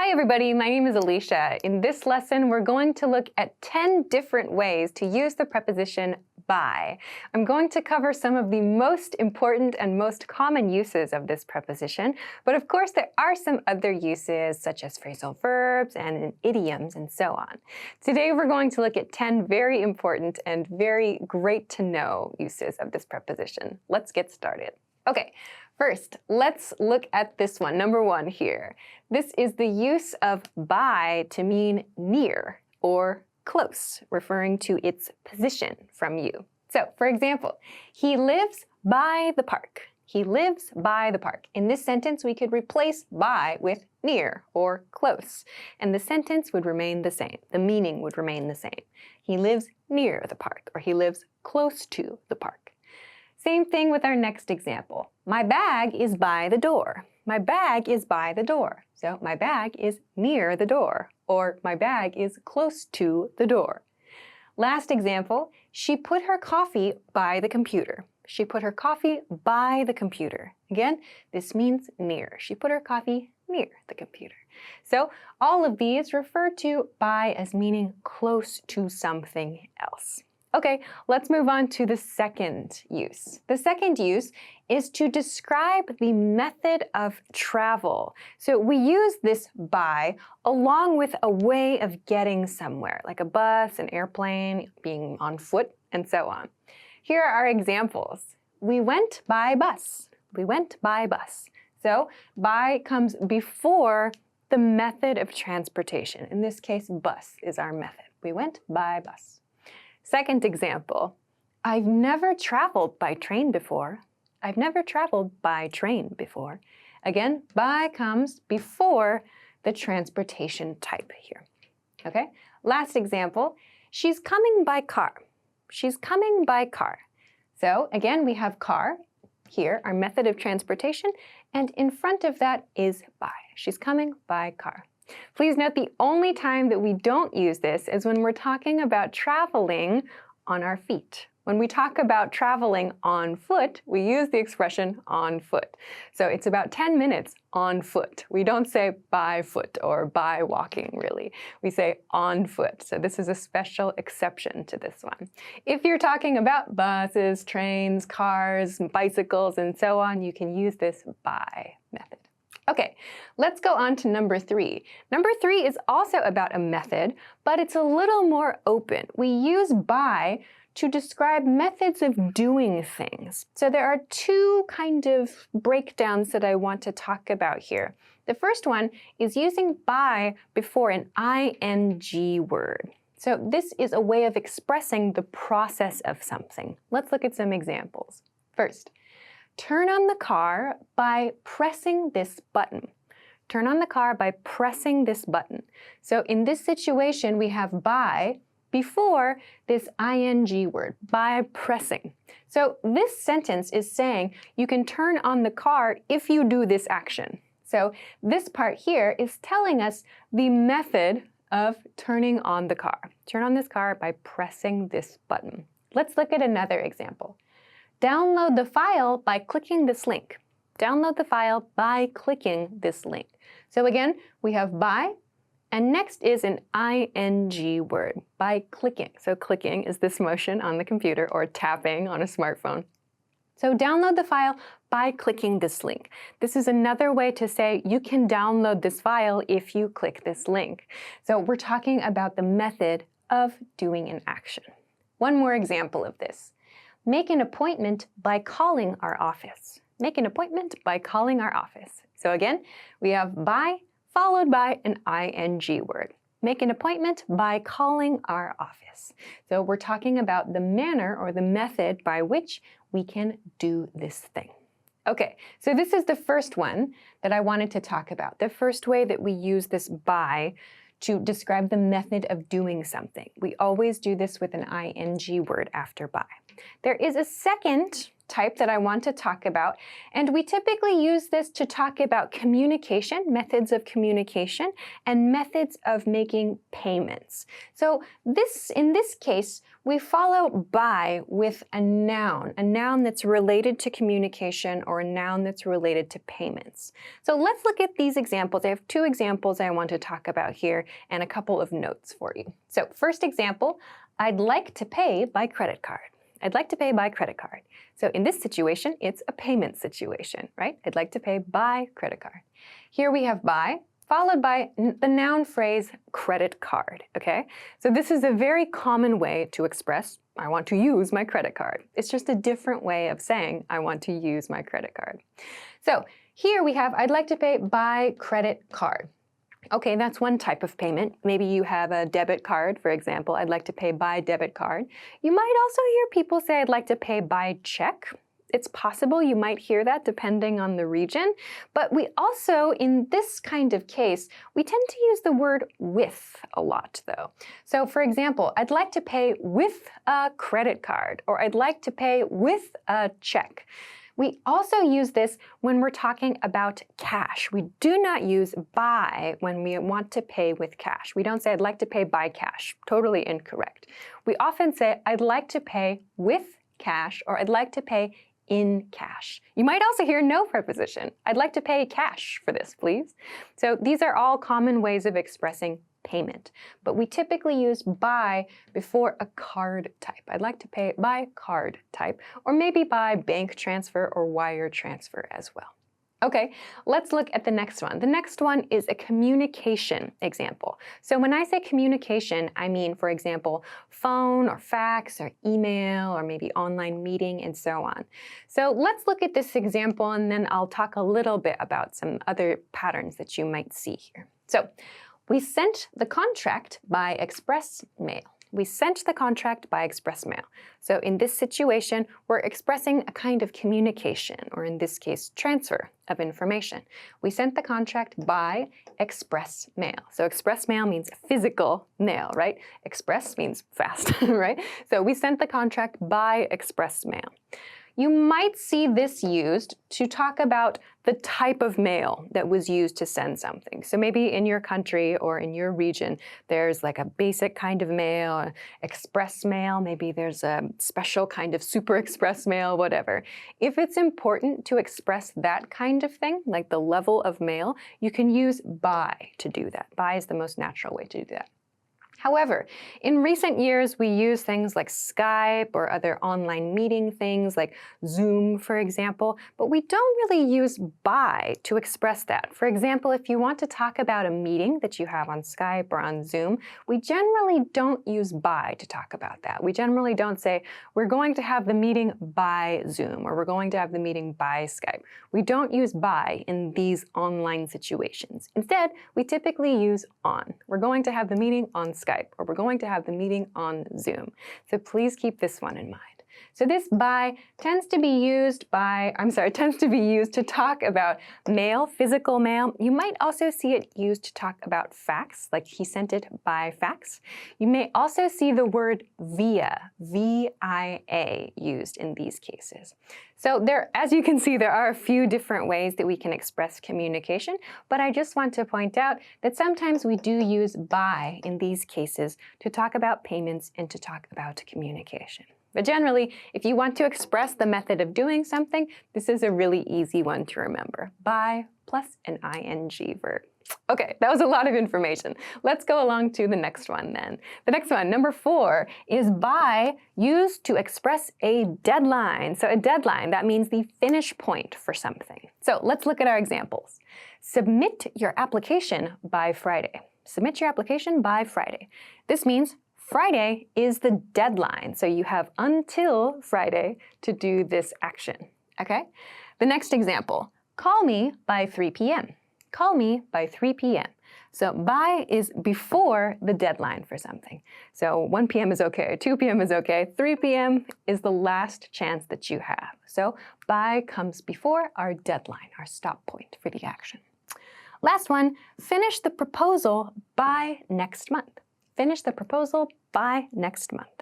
Hi everybody, my name is Alicia. In this lesson, we're going to look at 10 different ways to use the preposition by. I'm going to cover some of the most important and most common uses of this preposition, but of course there are some other uses such as phrasal verbs and idioms and so on. Today we're going to look at 10 very important and very great to know uses of this preposition. Let's get started. Okay, first, let's look at this one, number 1 here. This is the use of by to mean near or close, referring to its position from you. So, for example, he lives by the park. He lives by the park. In this sentence, we could replace by with near or close, and the sentence would remain the same. The meaning would remain the same. He lives near the park, or he lives close to the park. Same thing with our next example. My bag is by the door. My bag is by the door. So my bag is near the door, or my bag is close to the door. Last example, she put her coffee by the computer. She put her coffee by the computer. Again, this means near. She put her coffee near the computer. So all of these refer to by as meaning close to something else. Okay, let's move on to the second use. The second use is to describe the method of travel. So we use this by along with a way of getting somewhere, like a bus, an airplane, being on foot, and so on. Here are our examples. We went by bus. We went by bus. So by comes before the method of transportation. In this case, bus is our method. We went by bus. Second example, I've never traveled by train before. I've never traveled by train before. Again, by comes before the transportation type here. Okay? Last example, she's coming by car. She's coming by car. So again, we have car here, our method of transportation, and in front of that is by. She's coming by car. Please note the only time that we don't use this is when we're talking about traveling on our feet. When we talk about traveling on foot, we use the expression on foot. So it's about 10 minutes on foot. We don't say by foot or by walking, really. We say on foot. So this is a special exception to this one. If you're talking about buses, trains, cars, bicycles, and so on, you can use this by method. Okay, let's go on to number 3. Number 3 is also about a method, but it's a little more open. We use by to describe methods of doing things. So there are 2 kind of breakdowns that I want to talk about here. The first one is using by before an ing word. So this is a way of expressing the process of something. Let's look at some examples. First, turn on the car by pressing this button. Turn on the car by pressing this button. So in this situation, we have by before this ing word, by pressing. So this sentence is saying you can turn on the car if you do this action. So this part here is telling us the method of turning on the car. Turn on this car by pressing this button. Let's look at another example. Download the file by clicking this link. Download the file by clicking this link. So again, we have by, and next is an ing word, by clicking. So clicking is this motion on the computer or tapping on a smartphone. So download the file by clicking this link. This is another way to say you can download this file if you click this link. So we're talking about the method of doing an action. One more example of this. Make an appointment by calling our office. Make an appointment by calling our office. So again, we have by followed by an ing word. Make an appointment by calling our office. So we're talking about the manner or the method by which we can do this thing. Okay, so this is the first one that I wanted to talk about. The first way that we use this by to describe the method of doing something. We always do this with an ing word after by. There is a second type that I want to talk about, and we typically use this to talk about communication, methods of communication, and methods of making payments. So in this case, we follow by with a noun that's related to communication or a noun that's related to payments. So let's look at these examples. I have two examples I want to talk about here and a couple of notes for you. So first example, I'd like to pay by credit card. I'd like to pay by credit card. So in this situation, it's a payment situation, right? I'd like to pay by credit card. Here we have by, followed by the noun phrase credit card, okay? So this is a very common way to express I want to use my credit card. It's just a different way of saying I want to use my credit card. So here we have I'd like to pay by credit card. Okay, that's one type of payment. Maybe you have a debit card, for example. I'd like to pay by debit card. You might also hear people say I'd like to pay by check. It's possible you might hear that depending on the region, but we also, in this kind of case, we tend to use the word with a lot though. So for example, I'd like to pay with a credit card, or I'd like to pay with a check. We also use this when we're talking about cash. We do not use by when we want to pay with cash. We don't say I'd like to pay by cash. Totally incorrect. We often say I'd like to pay with cash, or I'd like to pay in cash. You might also hear no preposition. I'd like to pay cash for this, please. So these are all common ways of expressing payment, but we typically use by before a card type. I'd like to pay by card type, or maybe by bank transfer or wire transfer as well. Okay, let's look at the next one. The next one is a communication example. So when I say communication, I mean, for example, phone or fax or email or maybe online meeting and so on. So let's look at this example and then I'll talk a little bit about some other patterns that you might see here. So we sent the contract by express mail. We sent the contract by express mail. So in this situation, we're expressing a kind of communication, or in this case, transfer of information. We sent the contract by express mail. So express mail means physical mail, right? Express means fast, right? So we sent the contract by express mail. You might see this used to talk about the type of mail that was used to send something. So maybe in your country or in your region, there's like a basic kind of mail, express mail, maybe there's a special kind of super express mail, whatever. If it's important to express that kind of thing, like the level of mail, you can use by to do that. By is the most natural way to do that. However, in recent years, we use things like Skype or other online meeting things like Zoom, for example, but we don't really use by to express that. For example, if you want to talk about a meeting that you have on Skype or on Zoom, we generally don't use by to talk about that. We generally don't say, we're going to have the meeting by Zoom, or we're going to have the meeting by Skype. We don't use by in these online situations. Instead, we typically use on. We're going to have the meeting on Skype, or we're going to have the meeting on Zoom. So please keep this one in mind. So this by tends to be used to talk about mail, physical mail. You might also see it used to talk about fax, like he sent it by fax. You may also see the word via, V-I-A, used in these cases. So as you can see, there are a few different ways that we can express communication, but I just want to point out that sometimes we do use by in these cases to talk about payments and to talk about communication. But generally, if you want to express the method of doing something, this is a really easy one to remember. By plus an ing verb. Okay, that was a lot of information. Let's go along to the next one then. The next one, number 4, is by used to express a deadline. So a deadline, that means the finish point for something. So let's look at our examples. Submit your application by Friday. Submit your application by Friday. This means Friday is the deadline, so you have until Friday to do this action, okay? The next example, call me by 3 p.m. Call me by 3 p.m. So by is before the deadline for something. So 1 p.m. is okay, 2 p.m. is okay, 3 p.m. is the last chance that you have. So by comes before our deadline, our stop point for the action. Last one, finish the proposal by next month. finish the proposal by next month.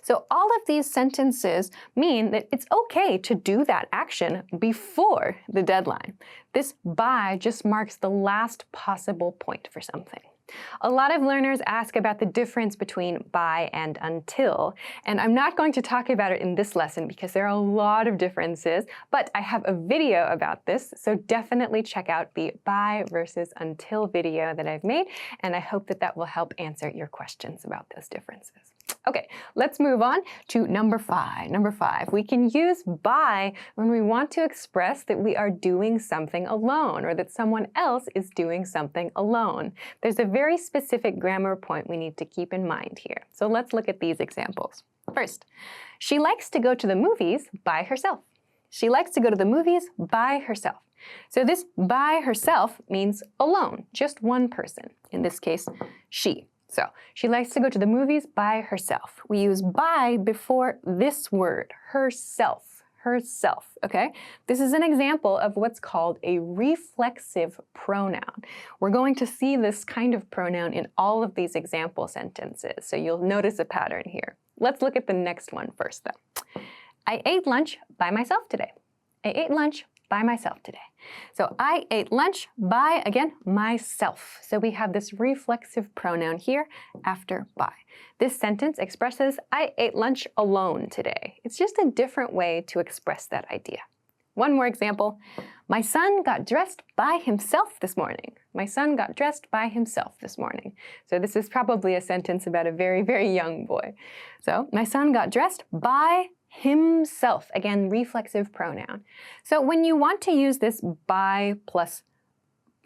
So all of these sentences mean that it's okay to do that action before the deadline. This by just marks the last possible point for something. A lot of learners ask about the difference between by and until, and I'm not going to talk about it in this lesson because there are a lot of differences, but I have a video about this, so definitely check out the by versus until video that I've made, and I hope that that will help answer your questions about those differences. Okay, let's move on to number 5. Number 5, we can use by when we want to express that we are doing something alone or that someone else is doing something alone. There's a very specific grammar point we need to keep in mind here. So let's look at these examples. First, she likes to go to the movies by herself. She likes to go to the movies by herself. So this by herself means alone, just one person. In this case, she. So she likes to go to the movies by herself. We use by before this word, herself, herself, okay? This is an example of what's called a reflexive pronoun. We're going to see this kind of pronoun in all of these example sentences, so you'll notice a pattern here. Let's look at the next one first, though. I ate lunch by myself today. I ate lunch by myself today. So I ate lunch by, again, myself. So we have this reflexive pronoun here after by. This sentence expresses I ate lunch alone today. It's just a different way to express that idea. One more example. My son got dressed by himself this morning. My son got dressed by himself this morning. So this is probably a sentence about a very, very young boy. So my son got dressed by himself, again, reflexive pronoun. So when you want to use this by plus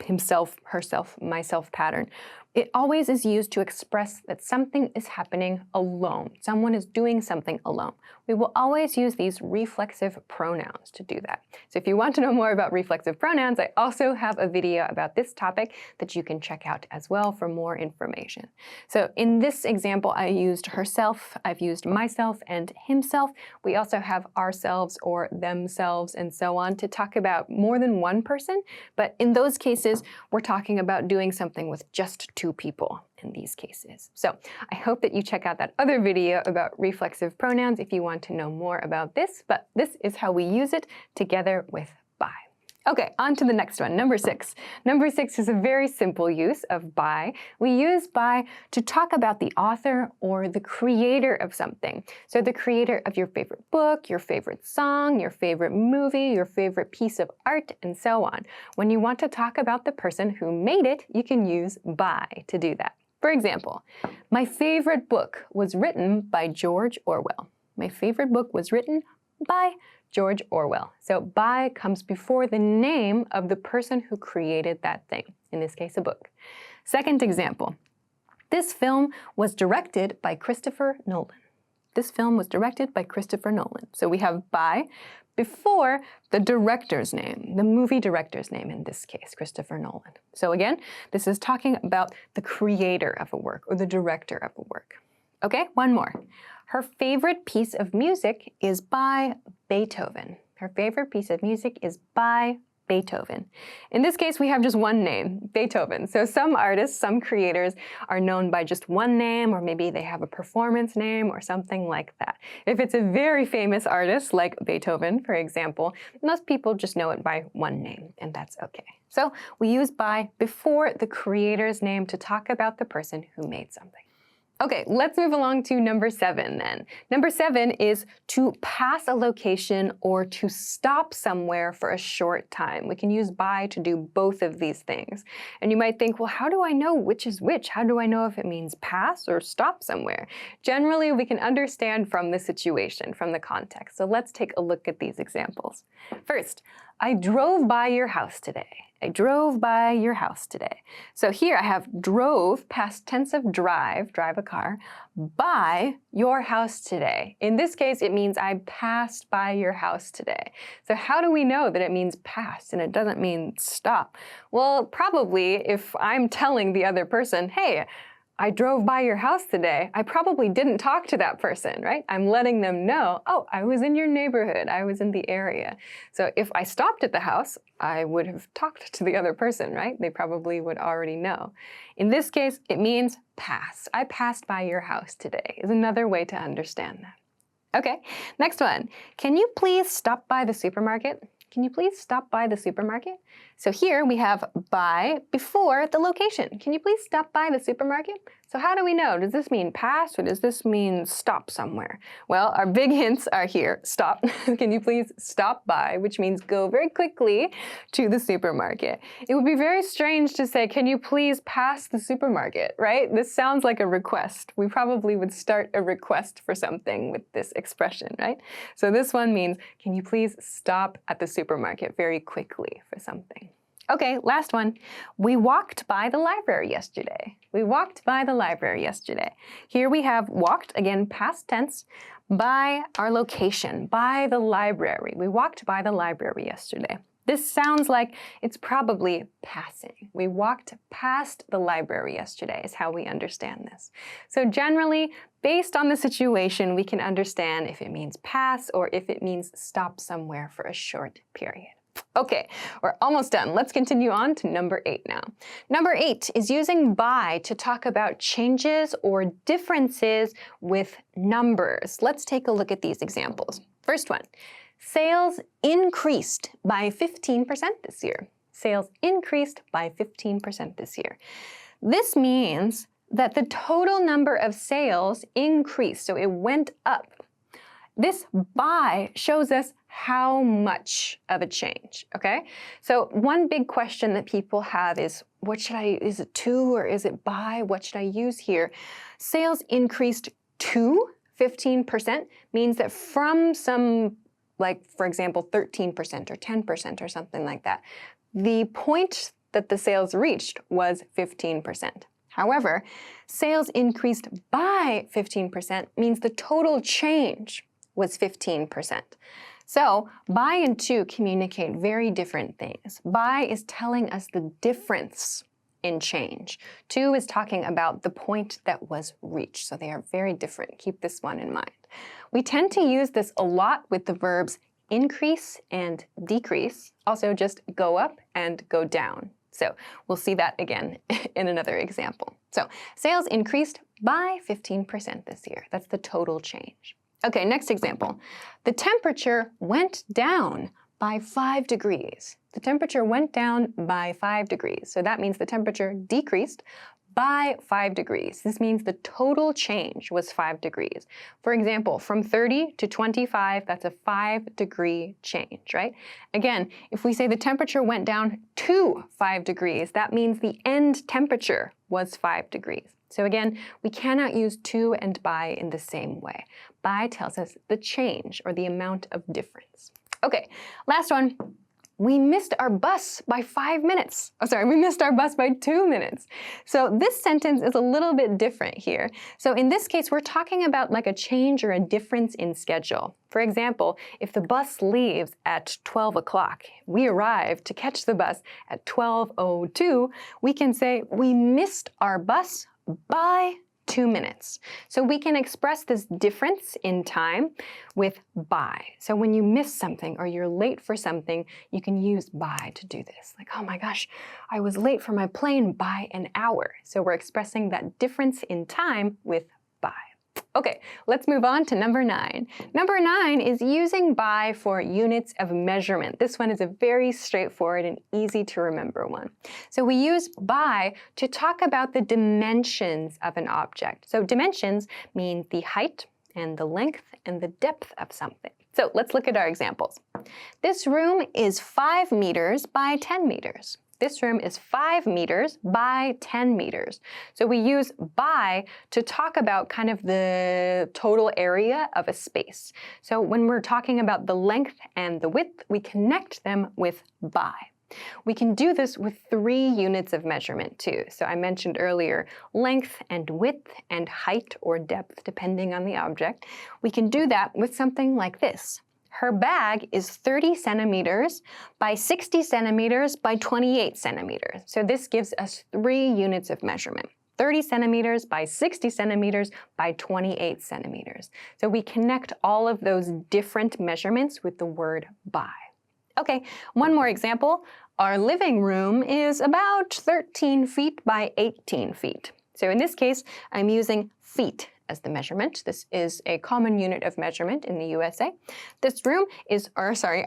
himself, herself, myself pattern, it always is used to express that something is happening alone. Someone is doing something alone. We will always use these reflexive pronouns to do that. So if you want to know more about reflexive pronouns, I also have a video about this topic that you can check out as well for more information. So in this example, I used herself, I've used myself and himself. We also have ourselves or themselves and so on to talk about more than one person, but in those cases, we're talking about doing something with just two people in these cases. So I hope that you check out that other video about reflexive pronouns if you want to know more about this, but this is how we use it together with by. Okay, on to the next one, number 6. Number 6 is a very simple use of by. We use by to talk about the author or the creator of something. So the creator of your favorite book, your favorite song, your favorite movie, your favorite piece of art, and so on. When you want to talk about the person who made it, you can use by to do that. For example, my favorite book was written by George Orwell. My favorite book was written by George Orwell. So by comes before the name of the person who created that thing, in this case a book. Second example, this film was directed by Christopher Nolan. This film was directed by Christopher Nolan. So we have by before the director's name, the movie director's name in this case, Christopher Nolan. So again, this is talking about the creator of a work or the director of a work. Okay, one more. Her favorite piece of music is by Beethoven. Her favorite piece of music is by Beethoven. In this case, we have just one name, Beethoven. So some artists, some creators are known by just one name, or maybe they have a performance name or something like that. If it's a very famous artist, like Beethoven, for example, most people just know it by one name, and that's okay. So we use by before the creator's name to talk about the person who made something. Okay, let's move along to number 7 then. Number 7 is to pass a location or to stop somewhere for a short time. We can use by to do both of these things. And you might think, well, how do I know which is which? How do I know if it means pass or stop somewhere? Generally, we can understand from the situation, from the context. So let's take a look at these examples. First, I drove by your house today. I drove by your house today. So here I have drove, past tense of drive a car, by your house today. In this case, it means I passed by your house today. So how do we know that it means passed and it doesn't mean stop? Well, probably if I'm telling the other person, hey, I drove by your house today, I probably didn't talk to that person, right? I'm letting them know, oh, I was in your neighborhood, I was in the area. So if I stopped at the house, I would have talked to the other person, right? They probably would already know. In this case, it means passed. I passed by your house today is another way to understand that. Okay, next one. Can you please stop by the supermarket? Can you please stop by the supermarket? So here we have by before the location. Can you please stop by the supermarket? So how do we know? Does this mean pass or does this mean stop somewhere? Well, our big hints are here. Stop. Can you please stop by, which means go very quickly to the supermarket. It would be very strange to say, can you please pass the supermarket, right? This sounds like a request. We probably would start a request for something with this expression, right? So this one means, can you please stop at the supermarket very quickly for something? Okay, last one. We walked by the library yesterday. We walked by the library yesterday. Here we have walked, again, past tense, by our location, by the library. We walked by the library yesterday. This sounds like it's probably passing. We walked past the library yesterday is how we understand this. So generally, based on the situation, we can understand if it means pass or if it means stop somewhere for a short period. Okay, we're almost done. Let's continue on to number 8 now. Number 8 is using by to talk about changes or differences with numbers. Let's take a look at these examples. First one, sales increased by 15% this year. Sales increased by 15% this year. This means that the total number of sales increased, so it went up. This by shows us how much of a change, okay? So one big question that people have is, is it to or is it by? What should I use here? Sales increased to 15% means that from some, like for example, 13% or 10% or something like that, the point that the sales reached was 15%. However, sales increased by 15% means the total change was 15%. So by and to communicate very different things. By is telling us the difference in change. To is talking about the point that was reached. So they are very different. Keep this one in mind. We tend to use this a lot with the verbs increase and decrease. Also just go up and go down. So we'll see that again in another example. So sales increased by 15% this year. That's the total change. Okay, next example. The temperature went down by 5 degrees. The temperature went down by 5 degrees. So that means the temperature decreased by 5 degrees. This means the total change was 5 degrees. For example, from 30 to 25, that's a 5-degree change, right? Again, if we say the temperature went down to 5 degrees, that means the end temperature was 5 degrees. So again, we cannot use to and by in the same way. By tells us the change or the amount of difference. Okay, last one. We missed our bus by 5 minutes. Oh, sorry, we missed our bus by 2 minutes. So this sentence is a little bit different here. So in this case, we're talking about like a change or a difference in schedule. For example, if the bus leaves at 12 o'clock, we arrive to catch the bus at 12:02, we can say we missed our bus by 2 minutes. So we can express this difference in time with by. So when you miss something or you're late for something, you can use by to do this. Like, oh my gosh, I was late for my plane by an hour. So we're expressing that difference in time with by. Okay, let's move on to number 9. Number 9 is using by for units of measurement. This one is a very straightforward and easy to remember one. So we use by to talk about the dimensions of an object. So dimensions mean the height and the length and the depth of something. So let's look at our examples. This room is 5 meters by 10 meters. This room is 5 meters by 10 meters. So we use by to talk about kind of the total area of a space. So when we're talking about the length and the width, we connect them with by. We can do this with 3 units of measurement too. So I mentioned earlier length and width and height or depth depending on the object. We can do that with something like this. Her bag is 30 centimeters by 60 centimeters by 28 centimeters. So this gives us 3 units of measurement. 30 centimeters by 60 centimeters by 28 centimeters. So we connect all of those different measurements with the word by. Okay, one more example. Our living room is about 13 feet by 18 feet. So in this case, I'm using feet as the measurement. This is a common unit of measurement in the USA.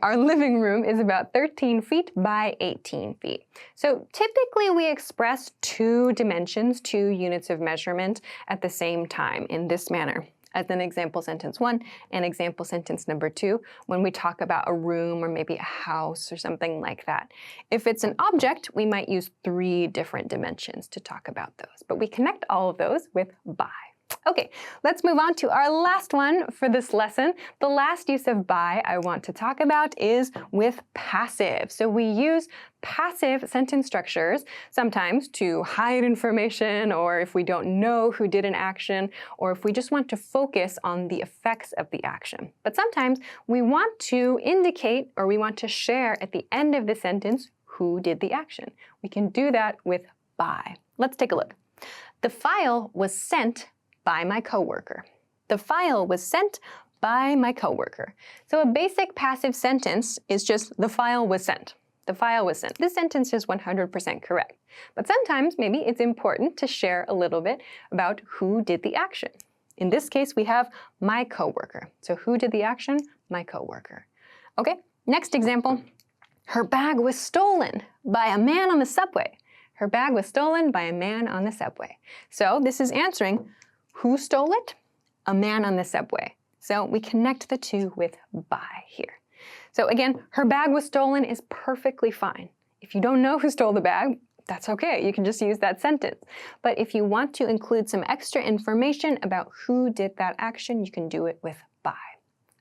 Our living room is about 13 feet by 18 feet. So typically we express two dimensions, two units of measurement at the same time in this manner, as in example sentence 1 and example sentence number 2, when we talk about a room or maybe a house or something like that. If it's an object, we might use 3 different dimensions to talk about those, but we connect all of those with by. Okay, let's move on to our last one for this lesson. The last use of by I want to talk about is with passive. So we use passive sentence structures sometimes to hide information, or if we don't know who did an action, or if we just want to focus on the effects of the action. But sometimes we want to indicate or we want to share at the end of the sentence who did the action. We can do that with by. Let's take a look. The file was sent by my coworker. The file was sent by my coworker. So a basic passive sentence is just the file was sent. The file was sent. This sentence is 100% correct. But sometimes maybe it's important to share a little bit about who did the action. In this case, we have my coworker. So who did the action? My coworker. Okay, next example. Her bag was stolen by a man on the subway. Her bag was stolen by a man on the subway. So this is answering who stole it? A man on the subway. So we connect the two with by here. So again, her bag was stolen is perfectly fine. If you don't know who stole the bag, that's okay. You can just use that sentence. But if you want to include some extra information about who did that action, you can do it with by.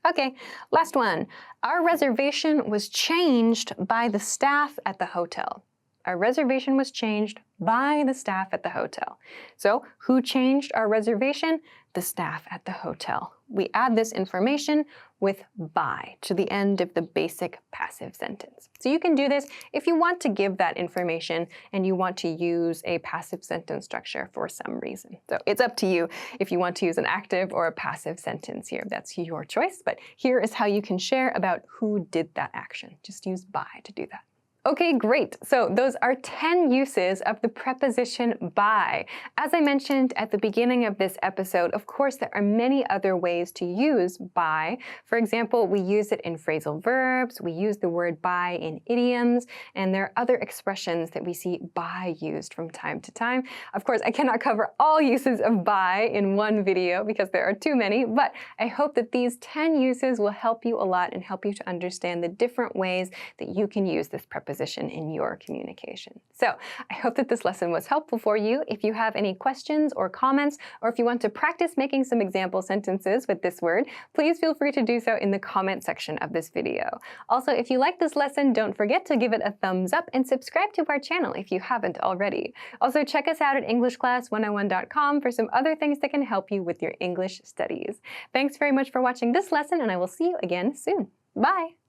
Okay, last one. Our reservation was changed by the staff at the hotel. Our reservation was changed by the staff at the hotel. So who changed our reservation? The staff at the hotel. We add this information with by to the end of the basic passive sentence. So you can do this if you want to give that information and you want to use a passive sentence structure for some reason. So it's up to you if you want to use an active or a passive sentence here. That's your choice, but here is how you can share about who did that action. Just use by to do that. Okay, great. So those are 10 uses of the preposition by. As I mentioned at the beginning of this episode, of course, there are many other ways to use by. For example, we use it in phrasal verbs, we use the word by in idioms, and there are other expressions that we see by used from time to time. Of course, I cannot cover all uses of by in one video because there are too many, but I hope that these 10 uses will help you a lot and help you to understand the different ways that you can use this preposition in your communication. So I hope that this lesson was helpful for you. If you have any questions or comments, or if you want to practice making some example sentences with this word, please feel free to do so in the comment section of this video. Also, if you like this lesson, don't forget to give it a thumbs up and subscribe to our channel if you haven't already. Also, check us out at EnglishClass101.com for some other things that can help you with your English studies. Thanks very much for watching this lesson, and I will see you again soon. Bye!